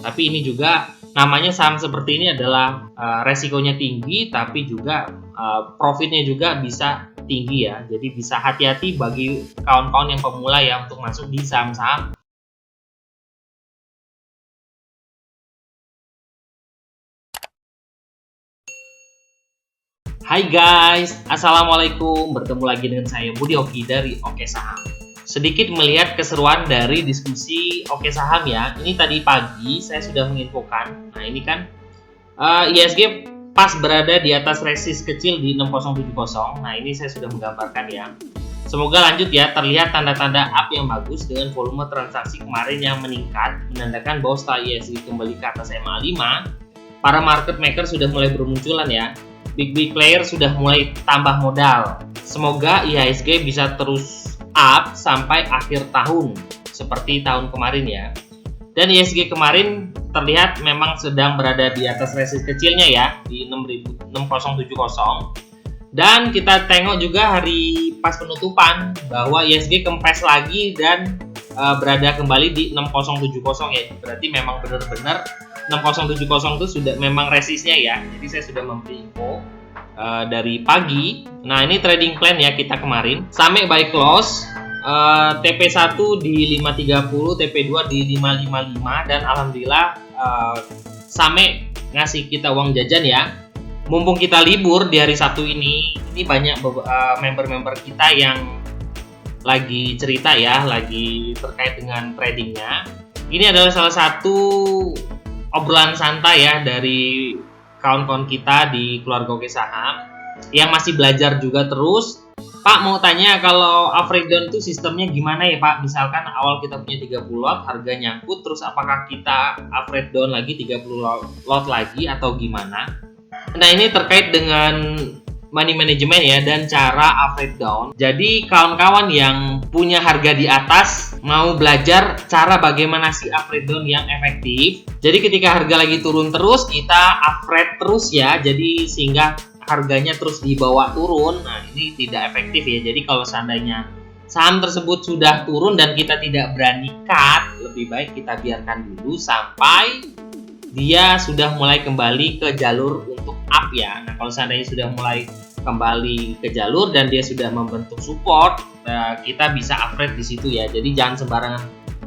Tapi ini juga namanya saham seperti ini adalah resikonya tinggi, tapi juga profitnya juga bisa tinggi ya. Jadi bisa hati-hati bagi kawan-kawan yang pemula ya untuk masuk di saham-saham. Hai guys, Assalamualaikum. Bertemu lagi dengan saya Budi Oki dari Oke Saham. Sedikit melihat keseruan dari diskusi Oke Saham ya. Ini tadi pagi saya sudah menginfokan. Nah ini kan IHSG pas berada di atas resist kecil di 6070. Nah ini saya sudah menggambarkan ya. Semoga lanjut ya, terlihat tanda-tanda up yang bagus dengan volume transaksi kemarin yang meningkat, menandakan bahwa setelah IHSG kembali ke atas MA5, para market maker sudah mulai bermunculan ya. Big player sudah mulai tambah modal. Semoga IHSG bisa terus up sampai akhir tahun seperti tahun kemarin ya. Dan IHSG kemarin terlihat memang sedang berada di atas resist kecilnya ya di 6070. Dan kita tengok juga hari pas penutupan bahwa IHSG kempes lagi dan berada kembali di 6070 ya. Berarti memang benar-benar 6070 itu sudah memang resistnya ya. Jadi saya sudah memberi info dari pagi. Nah ini trading plan ya kita kemarin. Sampai buy close, TP1 di 530, TP2 di 555, dan alhamdulillah Same ngasih kita uang jajan ya. Mumpung kita libur di hari Sabtu ini banyak member-member kita yang lagi cerita ya, lagi terkait dengan tradingnya. Ini adalah salah satu obrolan santai ya dari kawan-kawan kita di keluarga Oke Saham yang masih belajar juga terus. Pak mau tanya, kalau average down itu sistemnya gimana ya Pak? Misalkan awal kita punya 30 lot, harga nyangkut, terus apakah kita average down lagi 30 lot lagi atau gimana? Nah ini terkait dengan money management ya dan cara average down. Jadi kawan-kawan yang punya harga di atas mau belajar cara bagaimana sih average down yang efektif. Jadi ketika harga lagi turun terus, kita average terus ya. Jadi sehingga harganya terus dibawa turun. Nah ini tidak efektif ya. Jadi kalau seandainya saham tersebut sudah turun dan kita tidak berani cut, lebih baik kita biarkan dulu sampai dia sudah mulai kembali ke jalur untuk up ya. Nah kalau seandainya sudah mulai kembali ke jalur dan dia sudah membentuk support, kita bisa average di situ ya. Jadi jangan sembarangan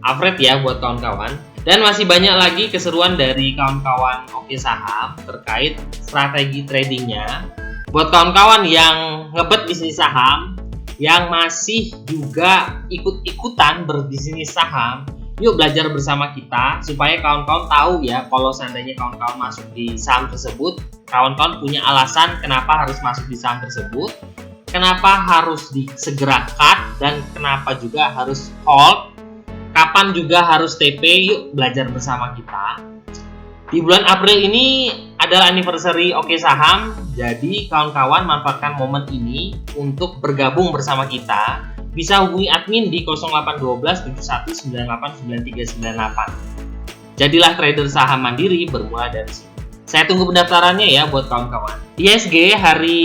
average ya buat kawan-kawan. Dan masih banyak lagi keseruan dari kawan-kawan Oke Saham terkait strategi tradingnya. Buat kawan-kawan yang ngebet bisnis saham, yang masih juga ikut-ikutan berbisnis saham, yuk belajar bersama kita supaya kawan-kawan tahu ya, kalau seandainya kawan-kawan masuk di saham tersebut, kawan-kawan punya alasan kenapa harus masuk di saham tersebut, kenapa harus segera cut, dan kenapa juga harus hold, kapan juga harus TP. Yuk belajar bersama kita. Di bulan April ini adalah anniversary Oke Saham, jadi kawan-kawan manfaatkan momen ini untuk bergabung bersama kita. Bisa hubungi admin di 0812 7198 9398. Jadilah trader saham mandiri bermula dari sini. Saya tunggu pendaftarannya ya buat kawan-kawan. IHSG hari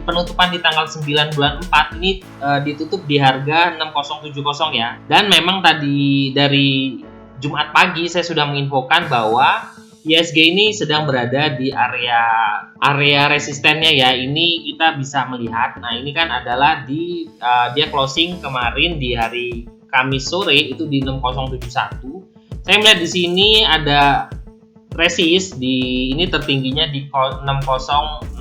penutupan di tanggal 9 bulan 4 ini ditutup di harga 6070 ya. Dan memang tadi dari Jumat pagi saya sudah menginfokan bahwa IHSG ini sedang berada di area resistennya ya. Ini kita bisa melihat. Nah ini kan adalah dia closing kemarin di hari Kamis sore itu di 6071. Saya melihat di sini ada resist ini tertingginya di 6066.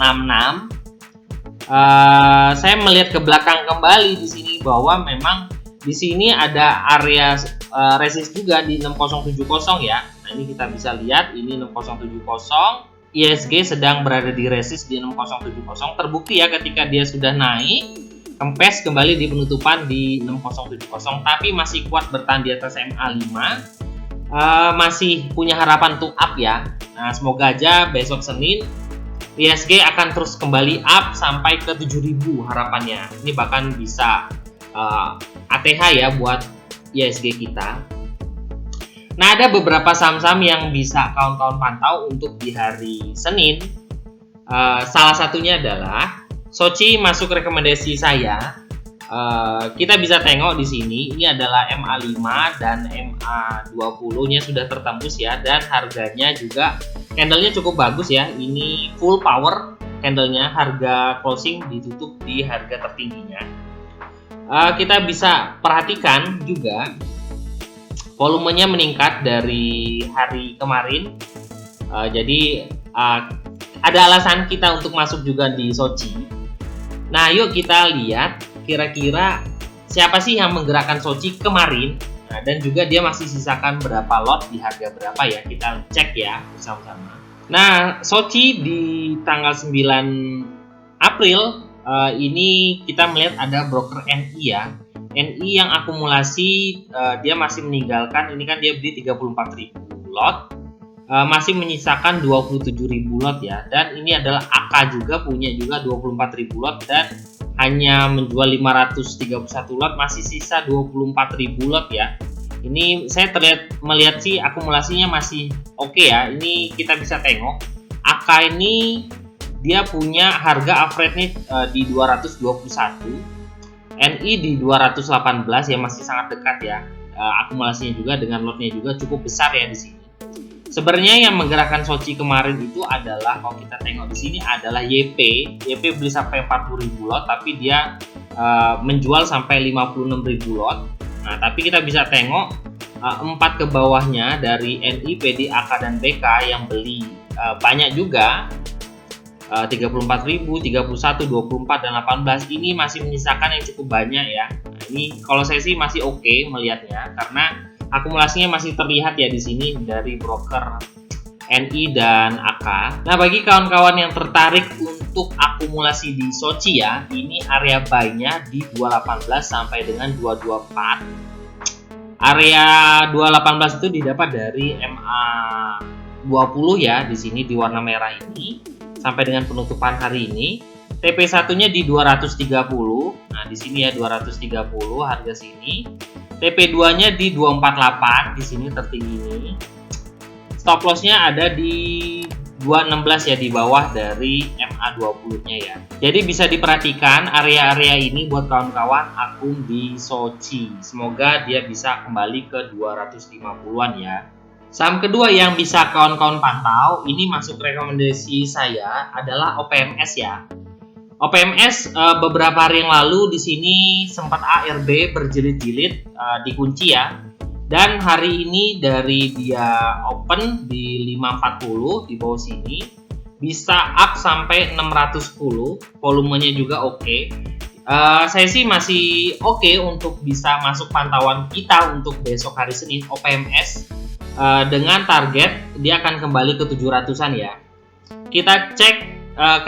Saya melihat ke belakang kembali di sini bahwa memang di sini ada area resist juga di 6070 ya. Nah ini kita bisa lihat ini 6070. IHSG sedang berada di resist di 6070. Terbukti ya ketika dia sudah naik, kempes kembali di penutupan di 6070, tapi masih kuat bertahan di atas MA5. Masih punya harapan untuk up ya. Nah semoga aja besok Senin IHSG akan terus kembali up sampai ke 7000 harapannya. Ini bahkan bisa ATH ya buat IHSG kita. Nah ada beberapa saham-saham yang bisa kawan-kawan pantau untuk di hari Senin. Salah satunya adalah Soci masuk rekomendasi saya. Kita bisa tengok di sini ini adalah MA5 dan MA20-nya sudah tertembus ya, dan harganya juga candlenya cukup bagus ya. Ini full power candlenya, harga closing ditutup di harga tertingginya. Kita bisa perhatikan juga volumenya meningkat dari hari kemarin. Jadi ada alasan kita untuk masuk juga di Soci. Nah, yuk kita lihat kira-kira siapa sih yang menggerakkan Soci kemarin. Nah, dan juga dia masih sisakan berapa lot di harga berapa ya. Kita cek ya bersama-sama. Nah, Soci di tanggal 9 April ini kita melihat ada broker NI ya. NI yang akumulasi dia masih meninggalkan, ini kan dia beli 34.000 lot. Masih menyisakan 27.000 lot ya, dan ini adalah AK juga punya juga 24.000 lot dan hanya menjual 531 lot, masih sisa 24.000 lot ya. Ini saya melihat sih akumulasinya masih oke ya. Ini kita bisa tengok AK ini dia punya harga average-nya di 221, NI di 218 ya, masih sangat dekat ya. Akumulasinya juga dengan lotnya juga cukup besar ya di sini. Sebenarnya yang menggerakkan Soci kemarin itu adalah, kalau kita tengok di sini adalah YP. YP beli sampai 40.000 lot, tapi dia menjual sampai 56.000 lot. Nah, tapi kita bisa tengok 4 ke bawahnya dari NI, PD, AK, dan BK yang beli banyak juga. 34.000, 31, 24, dan 18 ini masih menyisakan yang cukup banyak ya. Nah, ini kalau saya sih masih oke melihatnya karena akumulasinya masih terlihat ya di sini dari broker NI dan AK. Nah, bagi kawan-kawan yang tertarik untuk akumulasi di Soci ya, ini area buy-nya di 218 sampai dengan 224. Area 218 itu didapat dari MA20 ya, di sini di warna merah ini sampai dengan penutupan hari ini. TP1-nya di 230. Nah, di sini ya 230 harga sini. TP2-nya di 248, di sini tertinggi ini. Stop loss-nya ada di 216 ya, di bawah dari MA20-nya ya. Jadi bisa diperhatikan area-area ini buat kawan-kawan akun di Soci. Semoga dia bisa kembali ke 250-an ya. Saham kedua yang bisa kawan-kawan pantau, ini masuk rekomendasi saya adalah OPMS ya. OPMS beberapa hari yang lalu di sini sempat ARB berjilid-jilid dikunci ya. Dan hari ini dari dia open di 540 di bawah sini bisa up sampai 610, volumenya juga oke. Saya sih masih oke untuk bisa masuk pantauan kita untuk besok hari Senin OPMS dengan target dia akan kembali ke 700-an ya. Kita cek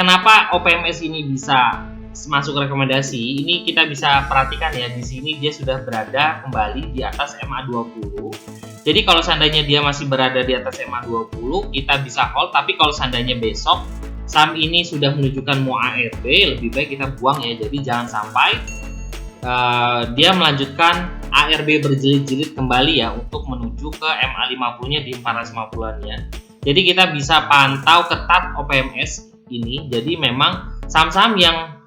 kenapa OPMS ini bisa masuk rekomendasi. Ini kita bisa perhatikan ya, di sini dia sudah berada kembali di atas MA20. Jadi kalau seandainya dia masih berada di atas MA20, kita bisa hold. Tapi kalau seandainya besok saham ini sudah menunjukkan mau ARB, lebih baik kita buang ya. Jadi jangan sampai dia melanjutkan ARB berjilid-jilid kembali ya untuk menuju ke MA50-nya di 450-an ya. Jadi kita bisa pantau ketat OPMS ini. Jadi memang saham-saham yang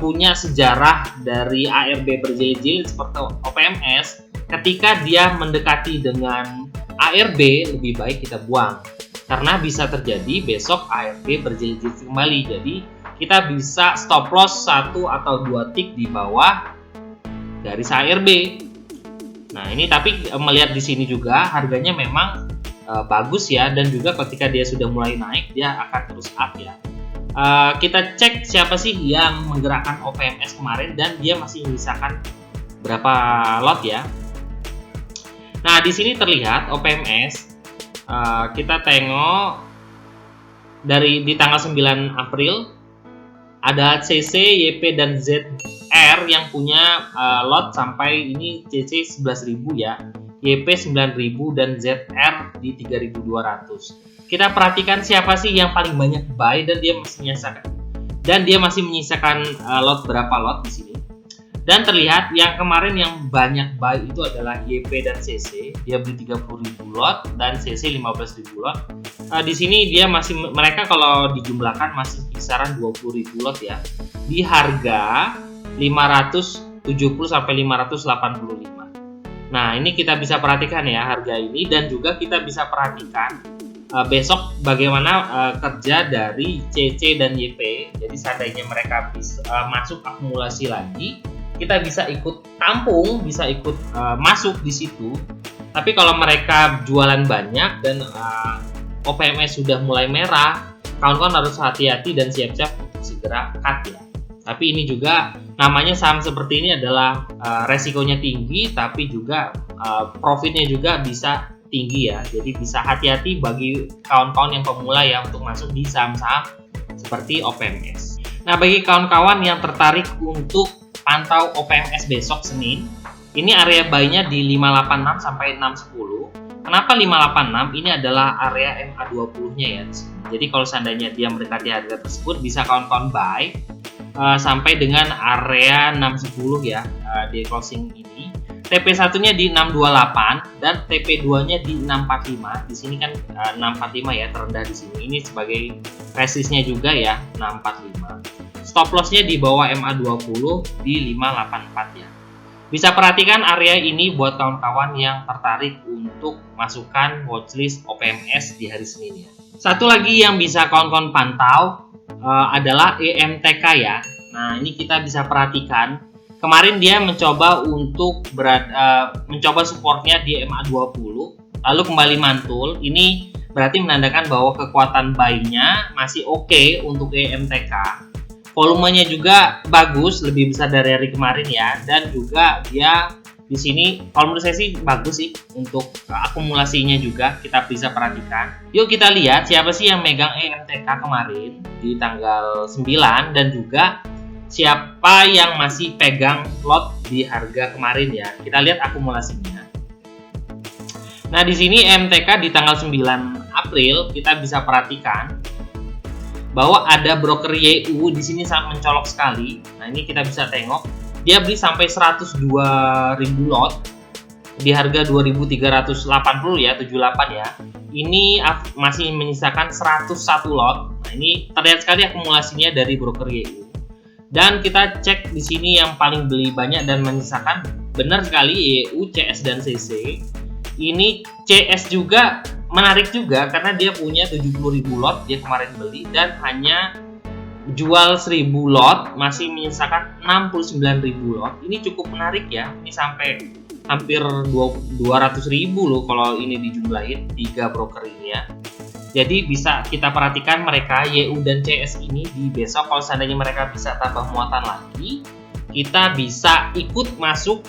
punya sejarah dari ARB berjilid-jilid seperti OPMS, ketika dia mendekati dengan ARB lebih baik kita buang karena bisa terjadi besok ARB berjilid-jilid kembali. Jadi kita bisa stop loss 1 atau 2 tick di bawah garis ARB. Nah, ini tapi melihat di sini juga harganya memang bagus ya, dan juga ketika dia sudah mulai naik dia akan terus up ya. Kita cek siapa sih yang menggerakkan OPMS kemarin dan dia masih menyisakan berapa lot ya. Nah, di sini terlihat OPMS kita tengok di tanggal 9 April ada CC, YP, dan ZR yang punya lot sampai ini CC 11.000 ya, YP 9.000, dan ZR di 3.200. Kita perhatikan siapa sih yang paling banyak buy dan dia masih menyisakan lot berapa lot di sini. Dan terlihat yang kemarin yang banyak buy itu adalah YP dan CC. Dia beli 30.000 lot dan CC 15.000 lot. Di sini mereka kalau dijumlahkan masih kisaran 20.000 lot ya. Di harga 500 570 sampai 585. Nah, ini kita bisa perhatikan ya harga ini, dan juga kita bisa perhatikan besok bagaimana kerja dari CC dan YP. Jadi seandainya mereka bisa masuk akumulasi lagi, kita bisa ikut tampung, bisa ikut masuk di situ. Tapi kalau mereka jualan banyak dan OPMS sudah mulai merah, kawan-kawan harus hati-hati dan siap-siap untuk segera cut ya. Tapi ini juga namanya saham seperti ini adalah resikonya tinggi, tapi juga profitnya juga bisa tinggi ya. Jadi bisa hati-hati bagi kawan-kawan yang pemula ya untuk masuk di saham-saham seperti OPMS. Nah, bagi kawan-kawan yang tertarik untuk pantau OPMS besok Senin, ini area buy-nya di 586 sampai 610. Kenapa 586? Ini adalah area MA20-nya ya. Jadi kalau seandainya dia mendekati harga tersebut, bisa kawan-kawan buy sampai dengan area 610 ya di closing ini. TP1-nya di 628 dan TP2-nya di 645. Di sini kan 645 ya, terendah di sini. Ini sebagai resistnya juga ya, 645. Stop loss-nya di bawah MA20 di 584 ya. Bisa perhatikan area ini buat kawan-kawan yang tertarik untuk masukkan watchlist OPMS di hari Senin ya. Satu lagi yang bisa kawan-kawan pantau adalah EMTK ya. Nah, ini kita bisa perhatikan kemarin dia mencoba untuk mencoba supportnya di MA20 lalu kembali mantul. Ini berarti menandakan bahwa kekuatan buy-nya masih oke untuk EMTK. Volumenya juga bagus, lebih besar dari hari kemarin ya, dan juga dia di sini kalau menurut saya sih bagus sih untuk akumulasinya juga kita bisa perhatikan. Yuk kita lihat siapa sih yang megang EMTK kemarin di tanggal 9 dan juga siapa yang masih pegang lot di harga kemarin ya. Kita lihat akumulasinya. Nah, di sini EMTK di tanggal 9 April kita bisa perhatikan bahwa ada broker YU di sini sangat mencolok sekali. Nah, ini kita bisa tengok dia beli sampai 102.000 lot di harga 2.380 ya, 78 ya. Ini masih menyisakan 101 lot. Nah, ini terlihat sekali akumulasinya dari broker YU. Dan kita cek di sini yang paling beli banyak dan menyisakan benar sekali YU, CS dan CC. Ini CS juga menarik juga karena dia punya 70.000 lot dia kemarin beli dan hanya jual 1.000 lot, masih menyisakan 69.000 lot. Ini cukup menarik ya. Ini sampai hampir 200.000 loh kalau ini dijumlahin 3 broker ini ya. Jadi bisa kita perhatikan mereka YU dan CS ini di besok kalau seandainya mereka bisa tambah muatan lagi, kita bisa ikut masuk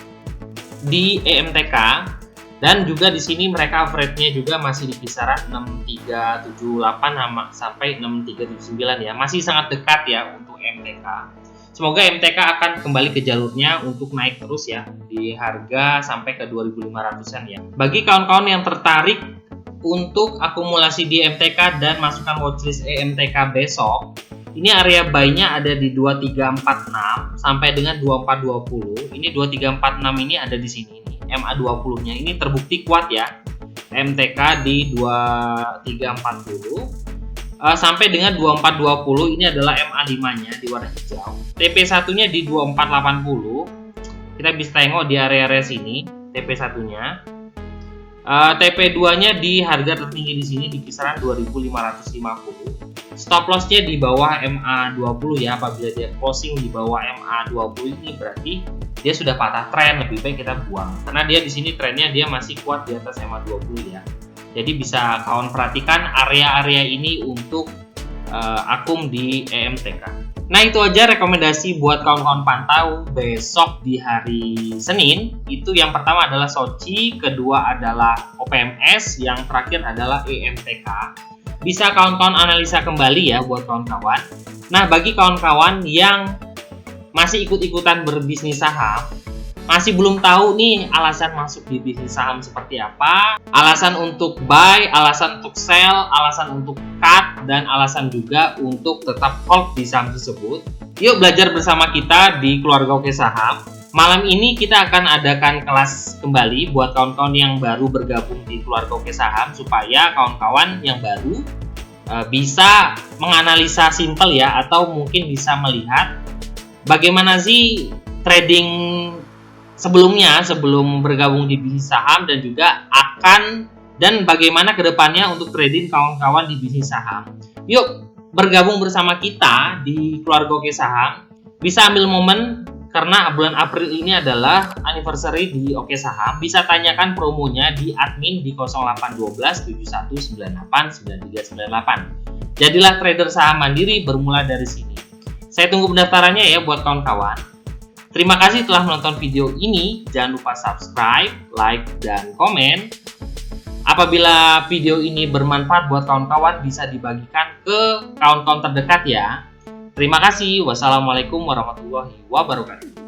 di EMTK. Dan juga di sini mereka average-nya juga masih di kisaran 6378 sampai 6379 ya. Masih sangat dekat ya untuk MTK. Semoga MTK akan kembali ke jalurnya untuk naik terus ya di harga sampai ke 2.500-an ya. Bagi kawan-kawan yang tertarik untuk akumulasi di MTK dan masukkan watchlist EMTK besok, ini area buy-nya ada di 2346 sampai dengan 2420. Ini 2346 ini ada di sini. MA20-nya ini terbukti kuat ya. MTK di 2340 sampai dengan 2420 ini adalah MA5-nya di warna hijau. TP1-nya di 2480. Kita bisa tengok di area-area sini TP1-nya. TP2-nya di harga tertinggi di sini di kisaran 2.550. Stop loss-nya di bawah MA20 ya. Apabila dia closing di bawah MA20 ini berarti dia sudah patah tren, lebih baik kita buang. Karena dia di sini trennya dia masih kuat di atas MA20 ya. Jadi bisa kawan perhatikan area-area ini untuk akum di EMTK. Nah, itu aja rekomendasi buat kawan-kawan pantau besok di hari Senin. Itu yang pertama adalah Soci, kedua adalah OPMS, yang terakhir adalah EMTK. Bisa kawan-kawan analisa kembali ya buat kawan-kawan. Nah, bagi kawan-kawan yang masih ikut-ikutan berbisnis saham, masih belum tahu nih alasan masuk di bisnis saham seperti apa, alasan untuk buy, alasan untuk sell, alasan untuk cut, dan alasan juga untuk tetap hold di saham tersebut. Yuk belajar bersama kita di Keluarga Oke Saham. Malam ini kita akan adakan kelas kembali buat kawan-kawan yang baru bergabung di Keluarga Oke Saham, supaya kawan-kawan yang baru bisa menganalisa simple ya, atau mungkin bisa melihat bagaimana sih trading sebelumnya sebelum bergabung di bisnis saham, dan juga bagaimana kedepannya untuk trading kawan-kawan di bisnis saham. Yuk bergabung bersama kita di keluarga Oke Saham. Bisa ambil momen karena bulan April ini adalah anniversary di Oke Saham. Bisa tanyakan promonya di admin di 0812 7198 9398. Jadilah trader saham mandiri bermula dari sini. Saya tunggu pendaftarannya ya buat kawan-kawan. Terima kasih telah menonton video ini. Jangan lupa subscribe, like, dan komen. Apabila video ini bermanfaat buat kawan-kawan, bisa dibagikan ke kawan-kawan terdekat ya. Terima kasih. Wassalamualaikum warahmatullahi wabarakatuh.